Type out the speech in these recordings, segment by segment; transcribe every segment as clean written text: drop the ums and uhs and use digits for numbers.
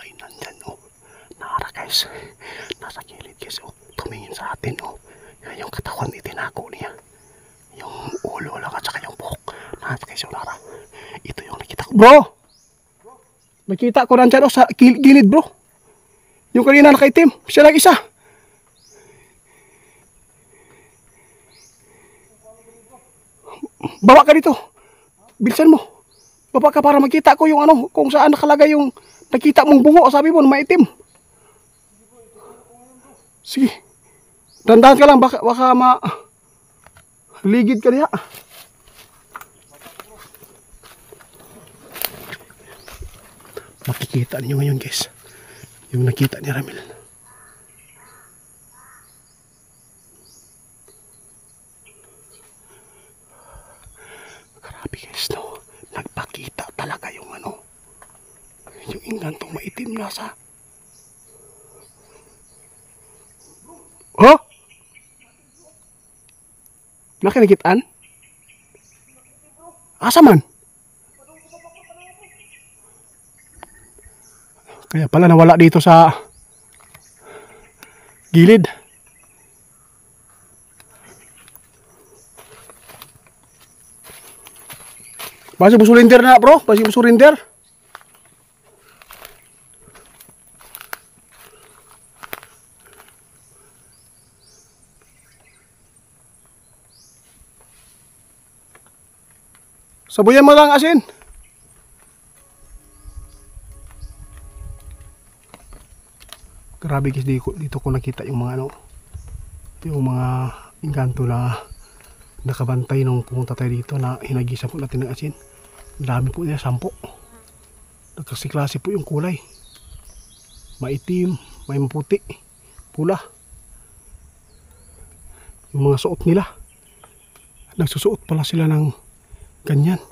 Ay, nandyan, oh. Nara, guys. Nasa gilid, guys, oh. Tumingin sa atin, oh. Yan yung katawan itinako niya. Yung ulo lang at saka yung buhok. Nandyan, guys, oh, Nara. Ito yung nakita ko. Bro! Nakita ko nandyan, oh, sa gilid, bro. Yung kanina nakaitim. Siya lang isa. Bawa ka dito. Bilisan mo. Baba ka para makita ko yung ano, kung saan nakalagay yung nakita mong bungo. Sabi mo, maitim. Sige. Dandahan ka lang, baka ligid ka niya. Makikita niyo ngayon, guys. Yung nakita ni Ramil. Grabe, guys, no. Nagpakita talaga yung ano. Yung ingantong maitim nasa. Oh? Nakinakitaan? Asa man? Kaya pala nawala dito sa gilid. Basi mo surrender na, bro. Basi mo surrender. Sabuyan mo lang asin. Grabe guys, dito ko nakita yung mga ano, yung mga engkanto na nakabantay nung pumunta tayo dito na hinagisan po natin ng asin. Ang dami po niya, 10. Nagkasiklase po yung kulay. Maitim, may maputi, pula. Yung mga suot nila. Nagsusuot pala sila ng ganyan.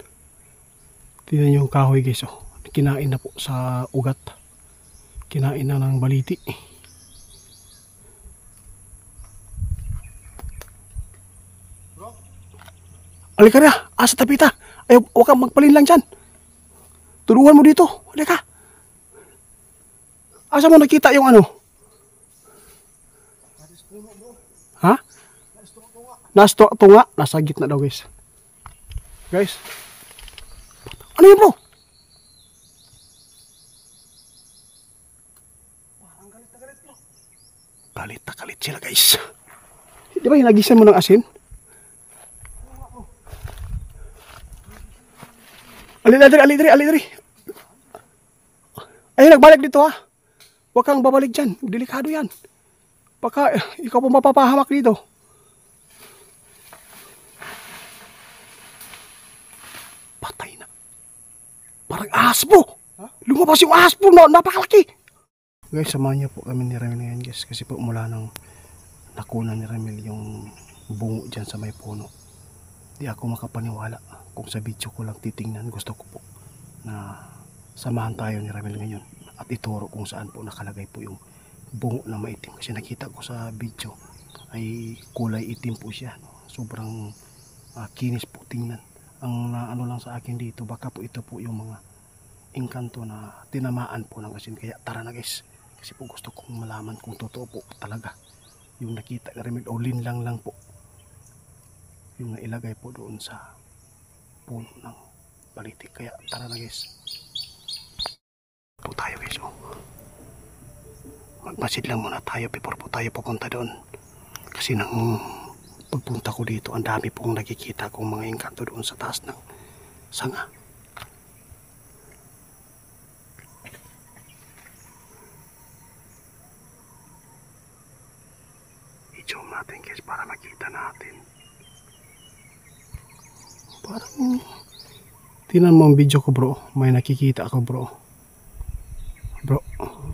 Tingnan yung kahoy guys, oh. Kinain na po sa ugat. Kinain na ng baliti. Halika na, asa tapita. Ay, huwag kang magpalin lang dyan. Tulungan mo dito. Halika. Asa mo nakita yung ano? Ha? Nasa tunga. Nasa gitna daw guys. Guys. Ano yun bro? Galit na galit sila guys. Di ba hinagisan mo ng asin? Alidri. Ay, nagbalik dito ha. Huwag kang babalik dyan. Delikado yan. Baka ikaw po mapapahamak dito. Patay na. Parang aspo. Lumabas yung aspo na napakalaki. Guys, samahan niyo po kami ni Ramil ngayon guys. Kasi po mula nang nakuna ni Ramil yung bungo dyan sa may puno. Di ako makapaniwala. Kung sa video ko lang titingnan, gusto ko po na samahan tayo ni Ramil ngayon at ituro kung saan po nakalagay po yung bungo na maitim. Kasi nakita ko sa video ay kulay itim po siya, no? Sobrang kinis po tingnan. Ang ano lang sa akin dito, baka po ito po yung mga engkanto na tinamaan po ng asin. Kaya tara na guys, kasi po gusto kong malaman kung totoo po talaga yung nakita ni Ramil o linlang lang po yung nailagay po doon sa puno ng baliti. Kaya tara na guys, po tayo guys, oh. Magmasid lang muna tayo before po tayo pupunta doon. Kasi nang pagpunta ko dito, ang dami pong nakikita kong mga engkanto doon sa taas ng sanga. I-zoom natin guys para makita natin. Parang tinan mo ang video ko bro, may nakikita ako bro. Bro,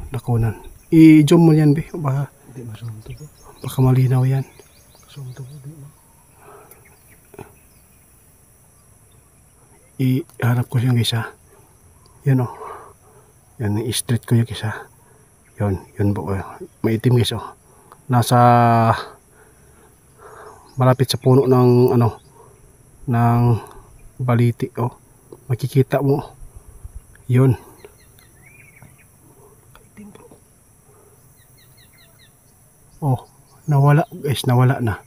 nakunan. I-zoom mo yan be, baka baka malinaw yan. I-harap ko yung isa. Yan o. Yan, i-straight ko yung isa. Yun po. Maitim guys o. Nasa malapit sa puno ng ano, ng baliti o. Makikita mo. Yun. nakaitim bro. Oh, nawala guys, nawala na.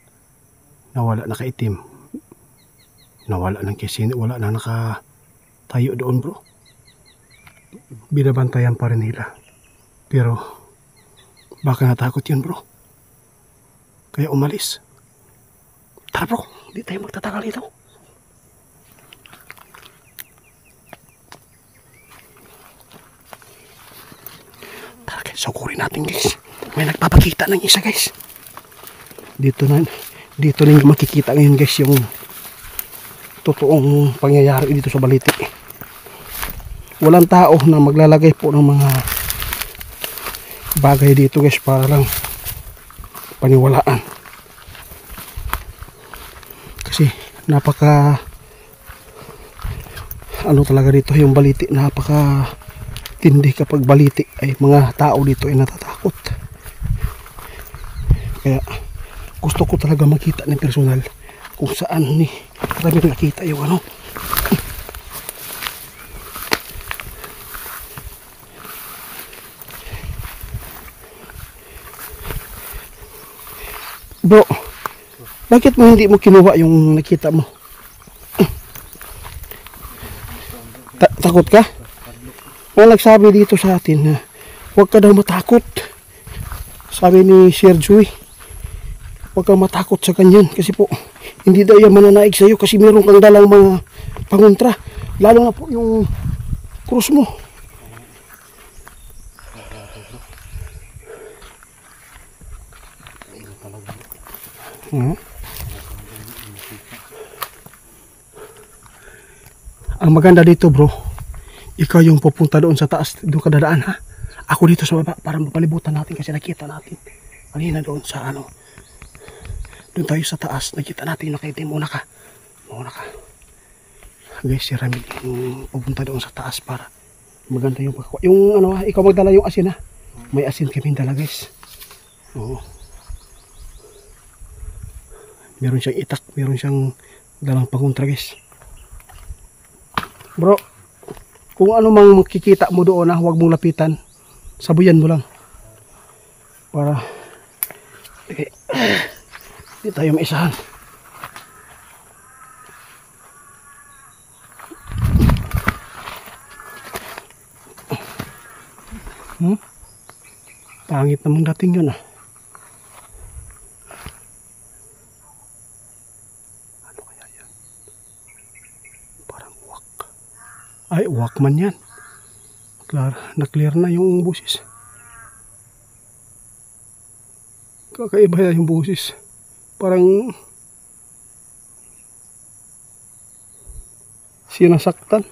Nawala, nakaitim. Nawala ng kisini, wala na nakatayo doon bro. Binabantayan pa rin nila. Pero baka natakot yun bro. Kaya umalis. Tara bro, hindi tayo magtatagal dito. Tara guys, sukurin natin guys. May nagpapakita ng isa guys. Dito ninyo makikita ngayon guys yung totoong pangyayari dito sa Baliti. Walang tao na maglalagay po ng mga bagay dito guys para lang paniwalaan. Kasi napaka ano talaga dito yung Baliti, napaka tindi kapag Baliti ay mga tao dito ay natatakot. Kaya gusto ko talaga makita ng personal kung saan ni Ramil nakita yung ano. Bro, bakit mo hindi mo kinuha yung nakita mo? Takot ka? May nagsabi dito sa atin na huwag ka daw matakot. Sabi ni Sir Joy, huwag kang matakot sa kanyan kasi po hindi daw yan mananaig sa iyo kasi meron kang dalang mga pangontra, lalo na po yung krus mo. Ang maganda dito bro, ikaw yung pupunta doon sa taas, doon ka dadaan ha. Ako dito sa baba para mapalibutan natin kasi nakita natin kanina doon sa ano. Doon tayo sa taas, nakita natin yung nakaitim. Muna ka guys, si Ramil yung pupunta doon sa taas para maganda yung pagkakuha. Yung ano ha, ikaw magdala yung asin ha. May asin kami dala guys. Oo. Meron siyang itak, meron siyang dalang pangontra guys. Bro, kung ano mang makikita mo doon ha, huwag mong lapitan. Sabuyan mo lang. Para hindi tayo maisahan. Pangit namang dating yun ah. Ano kaya yan? Parang uwak. Ay, uwak man yan. Na-clear na yung busis. Kakaiba yung busis. Parang sinasaktan.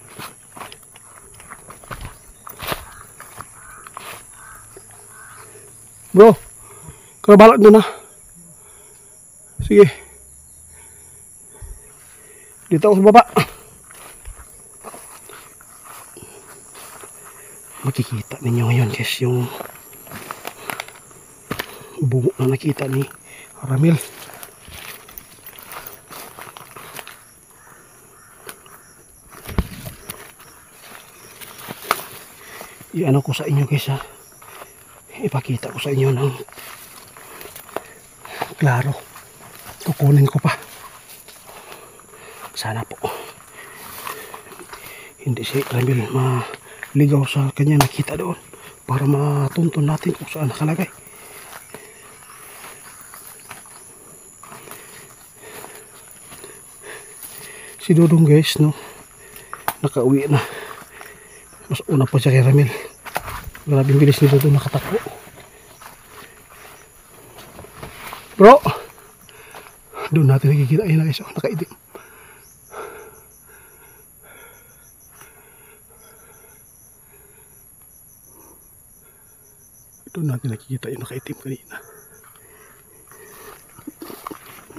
Bro, karabalak doon na. Sige. Dito ako sa baba. Makikita ninyo ngayon guys yung bungo na nakita ni Ramil. Iano ko sa inyo guys ha. Ipakita ko sa inyo ng klaro. Kukunin ko pa. Sana po hindi si Ramil maligaw sa kanya nakita doon para matuntun natin kung saan nakalagay. Si Dudong guys no, nakauwi na. Mas una pa siya kay Ramil. Grabing bilis ni Dudong nakatakbo. Bro, doon natin nakikita. Ayun na guys, nakaitim. Doon natin nakikita yung nakaitim kanina.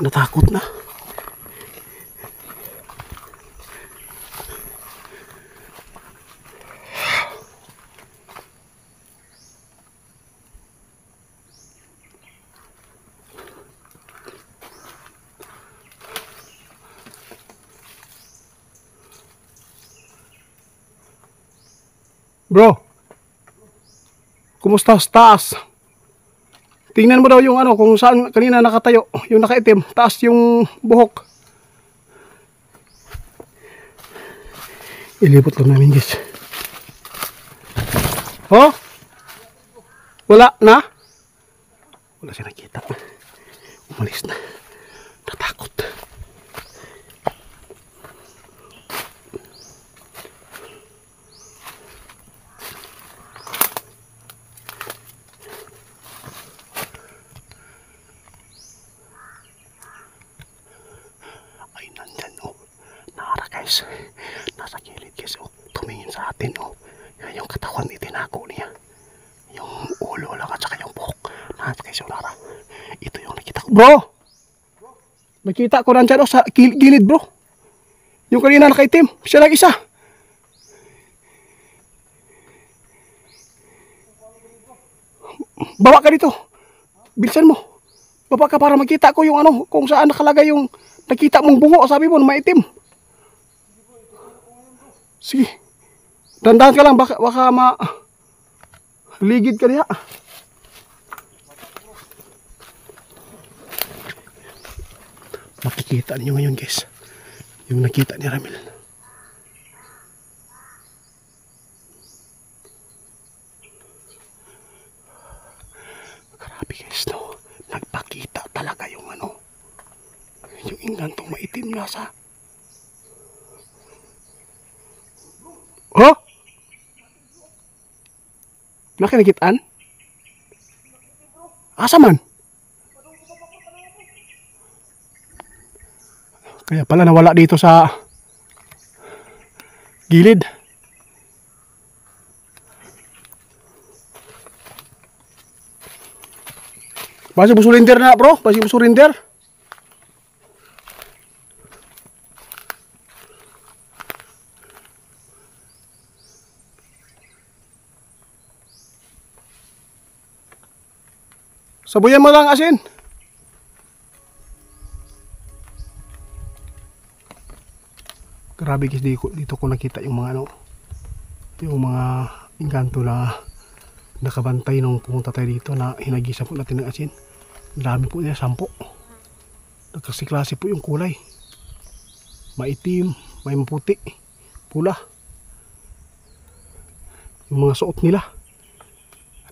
Natakot na. Bro, Kumusta sa taas? Tingnan mo daw yung ano, kung saan kanina nakatayo, yung nakaitim, taas yung buhok. Ilipot lang namin guys. Oh? Wala na? Wala siya nakita. Umalis na. Natakot. Ay, nandyan oh. Nara guys. Nasa gilid guys oh. Tumingin sa atin oh. Yan yung katawan itinako niya. Yung ulo lang at saka yung buhok. Nasa guys oh, Nara. Ito yung nakita ko. Bro! Nakita ko nandyan oh, sa gilid bro. Yung kanina nakaitim. Siya lang isa. Bawa ka dito. Bilisan mo. Baba ka para makita ko yung ano, kung saan nakalagay yung nakita mong bungo. Sabi mo, maitim. Sige. Dandahan ka lang, baka ligid ka niya. Makikita niyo ngayon guys. Yung nakita ni Ramil. Grabe guys no. Nagpakita talaga yung ano. Yung ingantong maitim nasa. Oh? Nakinakitaan? Asa man? Kaya pala nawala dito sa gilid. Basi mo surrender na bro. Basi mo surrender. Sabuyan mo lang asin. Grabe guys, dito ko nakita yung mga ano, yung mga engkanto na nakabantay nung pumunta tayo dito na hinagisa po natin ng asin. Ang dami po niya, 10. Nagkasiklase po yung kulay. Maitim, may maputi, pula. Yung mga suot nila.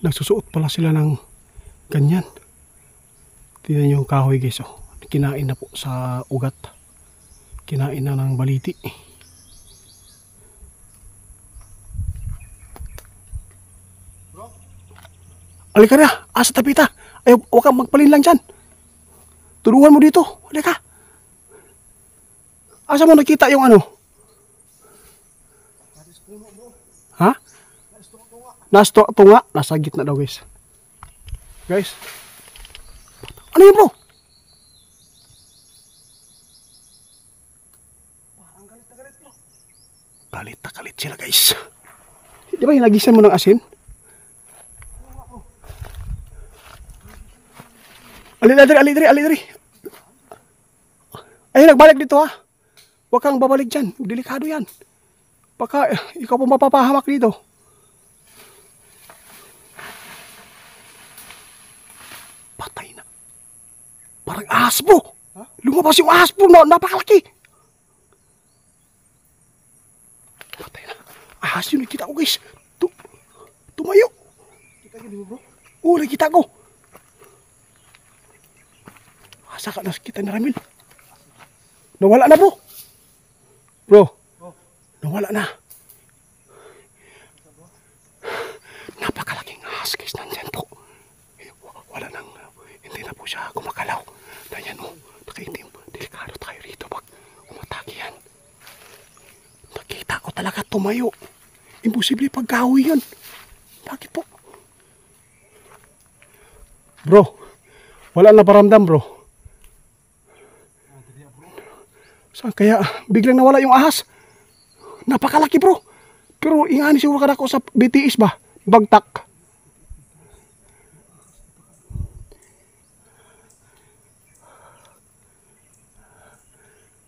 Nagsusuot pala sila ng ganyan. Tingnan yung kahoy guys oh. Kinain na po sa ugat. Kinain na ng baliti. Bro? Alika na, asa tapita. Ay, huwag kang magpalin lang dyan. Tulungan mo dito. Alika. Asa mo nakita yung ano? Ha? Nasa tunga. Nasa gitna daw guys. Guys. Ano yun bro? Galit na galit sila guys. Di ba hinagisan mo ng asin? Alidri. Ay, nagbalik dito ha. Huwag kang babalik dyan. Delikado yan. Baka ikaw po mapapahamak dito. Patay na. Parang ahas po. Lumabas yung ahas po. Napakalaki. Patay na. Ahas yun. Nakita ko guys. Tumayo. Kita niyo bro? Oo, nakita ko. Asa ka nakita ni Ramil? Nawala na bro. Bro. Nawala na. Napakalaking ahas guys. Nandyan po. Wala nang, hindi na po siya kumakalaw. Nandyan o. Nakaitim. Delikado tayo rito pag umatake yan. Nakita ko talaga tumayo. Imposible pagkahoy yun. Bakit po? Bro, wala na paramdam bro. Saan kaya biglang nawala yung ahas? Napakalaki bro. Pero ingani siguro ka na ako sa BTS ba? Bagtak.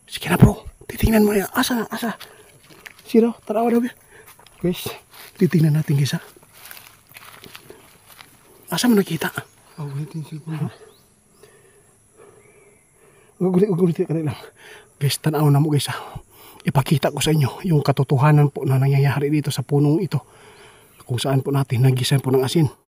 Sige na bro. Titingnan mo yan. Asa. Sino? Tarawa daw. Guys, titingnan natin guys ha. Asa mo nakita? Ulitin cellphone. Ulit lang. Guys, tanaw na mo guys. Ipakita ko sa inyo yung katotohanan po na nangyayari dito sa punong ito. Kung saan po natin nagisan po ng asin.